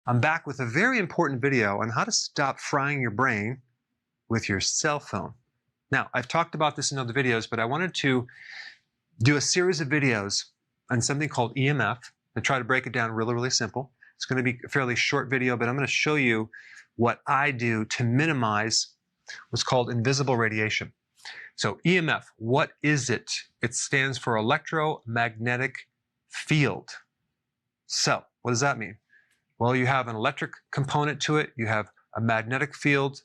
I'm back with a very important video on how to stop frying your brain with your cell phone. Now, I've talked about this in other videos, but I wanted to do a series of videos on something called EMF and try to break it down really, really simple. It's going to be a fairly short video, but I'm going to show you what I do to minimize what's called invisible radiation. So EMF, what is it? It stands for electromagnetic field. So what does that mean? Well, you have an electric component to it, you have a magnetic field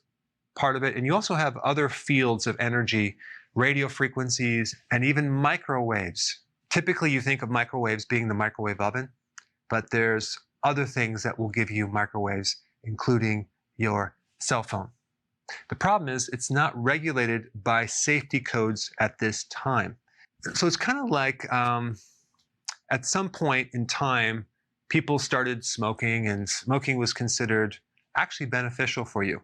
part of it, and you also have other fields of energy, radio frequencies, and even microwaves. Typically, you think of microwaves being the microwave oven, but there's other things that will give you microwaves, including your cell phone. The problem is it's not regulated by safety codes at this time. So it's kind of like at some point in time, people started smoking, and smoking was considered actually beneficial for you.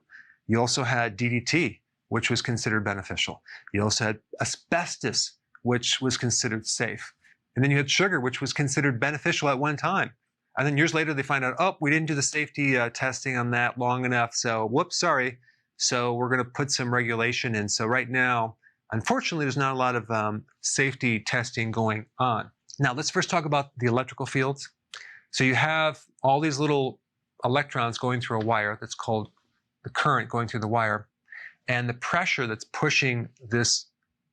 You also had DDT, which was considered beneficial. You also had asbestos, which was considered safe. And then you had sugar, which was considered beneficial at one time. And then years later, they find out, oh, we didn't do the safety testing on that long enough, so whoops, sorry. So we're going to put some regulation in. So right now, unfortunately, there's not a lot of safety testing going on. Now, let's first talk about the electrical fields. So you have all these little electrons going through a wire that's called the current going through the wire. And the pressure that's pushing this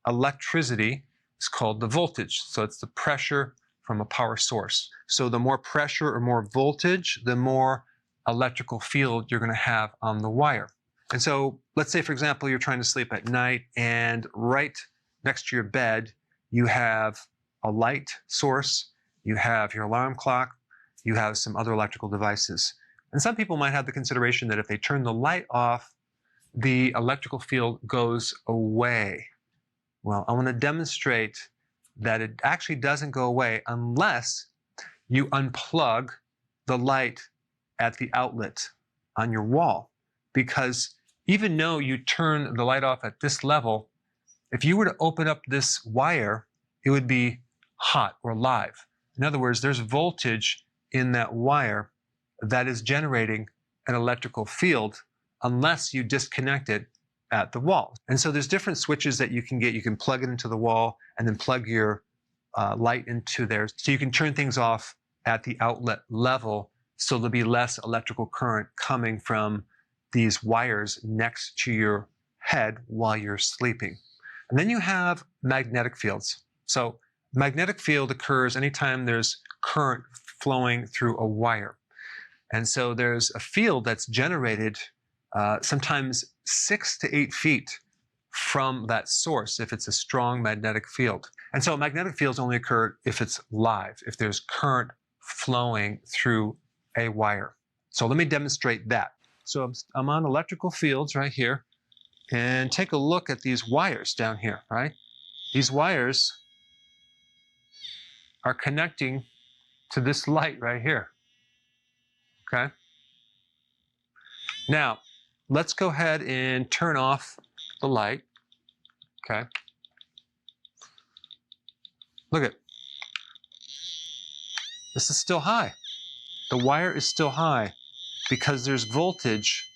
electricity is called the voltage. So it's the pressure from a power source. So the more pressure or more voltage, the more electrical field you're going to have on the wire. And so let's say, for example, you're trying to sleep at night, and right next to your bed, you have a light source, you have your alarm clock, you have some other electrical devices. And some people might have the consideration that if they turn the light off, the electrical field goes away. Well, I want to demonstrate that it actually doesn't go away unless you unplug the light at the outlet on your wall. Because even though you turn the light off at this level, if you were to open up this wire, it would be hot or live. In other words, there's voltage in that wire that is generating an electrical field unless you disconnect it at the wall. And so there's different switches that you can get. You can plug it into the wall and then plug your light into there. So you can turn things off at the outlet level so there'll be less electrical current coming from these wires next to your head while you're sleeping. And then you have magnetic fields. So magnetic field occurs anytime there's current flowing through a wire. And so there's a field that's generated sometimes 6 to 8 feet from that source if it's a strong magnetic field. And so magnetic fields only occur if it's live, if there's current flowing through a wire. So let me demonstrate that. So I'm on electrical fields right here, and take a look at these wires down here, right? These wires are connecting to this light right here, okay? Now, let's go ahead and turn off the light, okay? Look at, this is still high. The wire is still high because there's voltage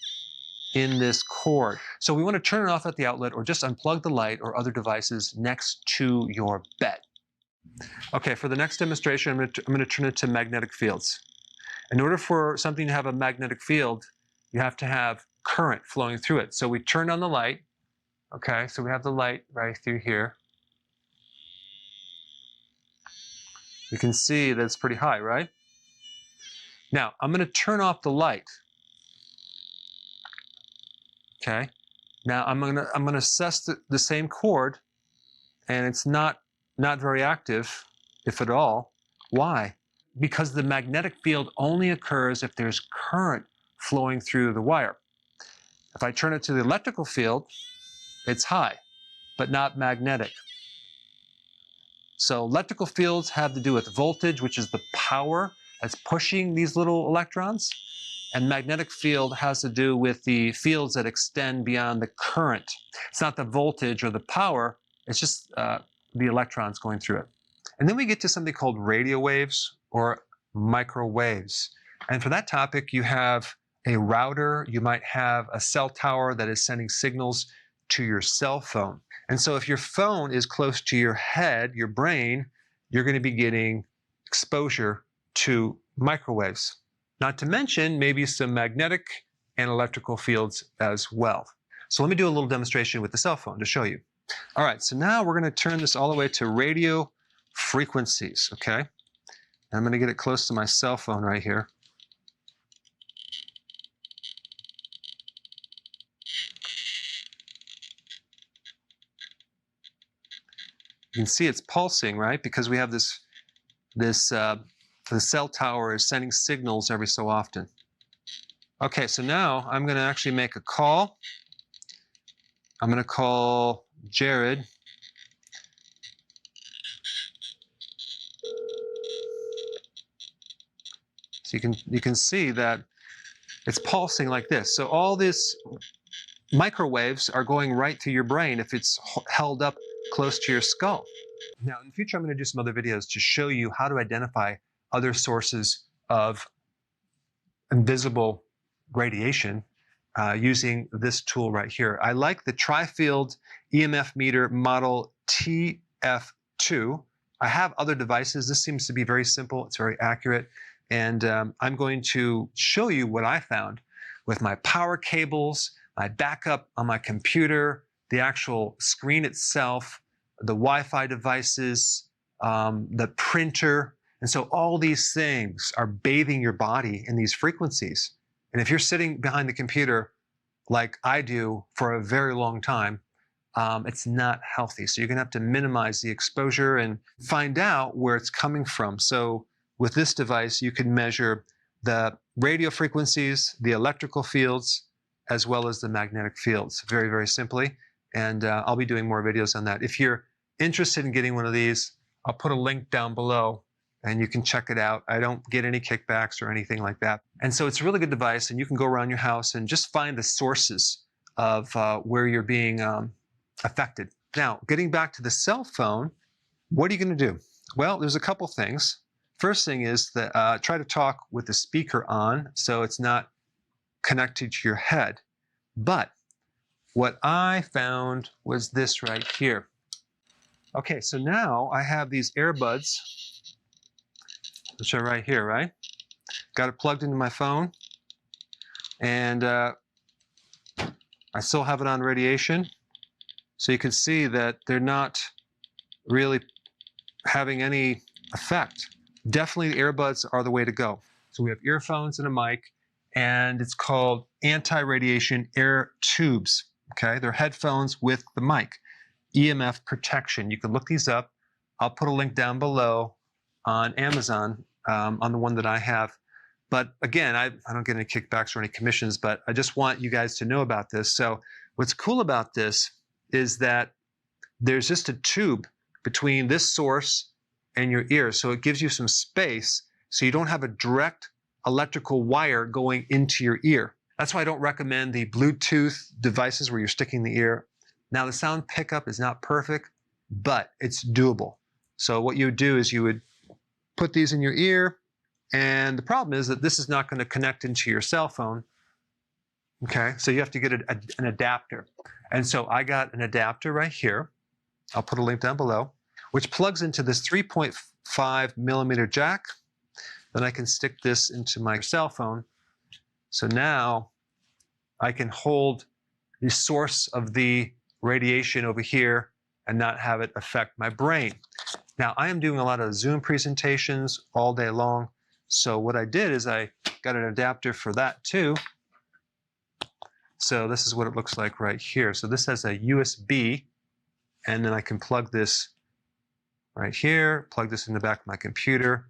in this cord. So we want to turn it off at the outlet or just unplug the light or other devices next to your bed. Okay, for the next demonstration, I'm going to turn it to magnetic fields. In order for something to have a magnetic field, you have to have current flowing through it. So we turn on the light. Okay, so we have the light right through here. You can see that it's pretty high, right? Now, I'm going to turn off the light. Okay, now I'm going to assess the same cord, and it's not very active, if at all. Why? Because the magnetic field only occurs if there's current flowing through the wire. If I turn it to the electrical field, it's high, but not magnetic. So electrical fields have to do with voltage, which is the power that's pushing these little electrons. And magnetic field has to do with the fields that extend beyond the current. It's not the voltage or the power, it's just the electrons going through it. And then we get to something called radio waves or microwaves. And for that topic, you have a router, you might have a cell tower that is sending signals to your cell phone. And so if your phone is close to your head, your brain, you're going to be getting exposure to microwaves. Not to mention maybe some magnetic and electrical fields as well. So let me do a little demonstration with the cell phone to show you. All right, so now we're going to turn this all the way to radio frequencies, okay? I'm going to get it close to my cell phone right here. You can see it's pulsing, right? Because we have the cell tower is sending signals every so often. Okay, so now I'm going to actually make a call. I'm going to call Jared. So you can see that it's pulsing like this. So all these microwaves are going right through your brain if it's held up close to your skull. Now, in the future, I'm going to do some other videos to show you how to identify other sources of invisible radiation using this tool right here. I like the tri-field EMF meter model TF2. I have other devices. This seems to be very simple. It's very accurate. And I'm going to show you what I found with my power cables, my backup on my computer, the actual screen itself, the Wi-Fi devices, the printer. And so all these things are bathing your body in these frequencies. And if you're sitting behind the computer like I do for a very long time, it's not healthy. So you're going to have to minimize the exposure and find out where it's coming from. So with this device, you can measure the radio frequencies, the electrical fields, as well as the magnetic fields, very, very simply. And I'll be doing more videos on that. If you're interested in getting one of these, I'll put a link down below and you can check it out. I don't get any kickbacks or anything like that. And so it's a really good device, and you can go around your house and just find the sources of where you're being affected. Now, getting back to the cell phone, what are you going to do? Well, there's a couple things. First thing is that try to talk with the speaker on so it's not connected to your head. But what I found was this right here. Okay, so now I have these earbuds, which are right here, right? Got it plugged into my phone, and I still have it on radiation. So you can see that they're not really having any effect. Definitely the earbuds are the way to go. So we have earphones and a mic, and it's called anti-radiation ear tubes. Okay, they're headphones with the mic. EMF protection. You can look these up. I'll put a link down below on Amazon on the one that I have. But again, I don't get any kickbacks or any commissions, but I just want you guys to know about this. So what's cool about this is that there's just a tube between this source and your ear. So it gives you some space so you don't have a direct electrical wire going into your ear. That's why I don't recommend the Bluetooth devices where you're sticking the ear. Now, the sound pickup is not perfect, but it's doable. So what you would do is you would put these in your ear, and the problem is that this is not going to connect into your cell phone. Okay, so you have to get an adapter. And so I got an adapter right here. I'll put a link down below, which plugs into this 3.5 millimeter jack. Then I can stick this into my cell phone. So now I can hold the source of the radiation over here and not have it affect my brain. Now, I am doing a lot of Zoom presentations all day long. So what I did is I got an adapter for that too. So this is what it looks like right here. So this has a USB, and then I can plug this right here, plug this in the back of my computer.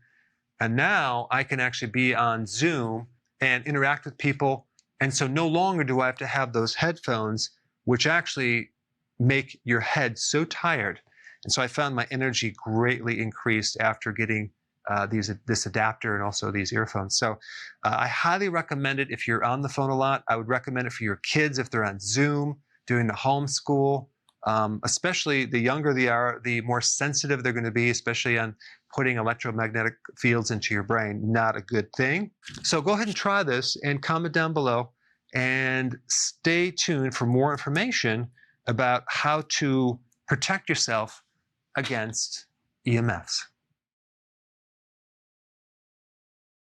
And now I can actually be on Zoom and interact with people. And so no longer do I have to have those headphones, which actually make your head so tired. And so I found my energy greatly increased after getting this adapter and also these earphones. So I highly recommend it if you're on the phone a lot. I would recommend it for your kids if they're on Zoom, doing the homeschool. Especially the younger they are, the more sensitive they're going to be, especially on putting electromagnetic fields into your brain. Not a good thing. So go ahead and try this and comment down below, and stay tuned for more information about how to protect yourself against EMFs.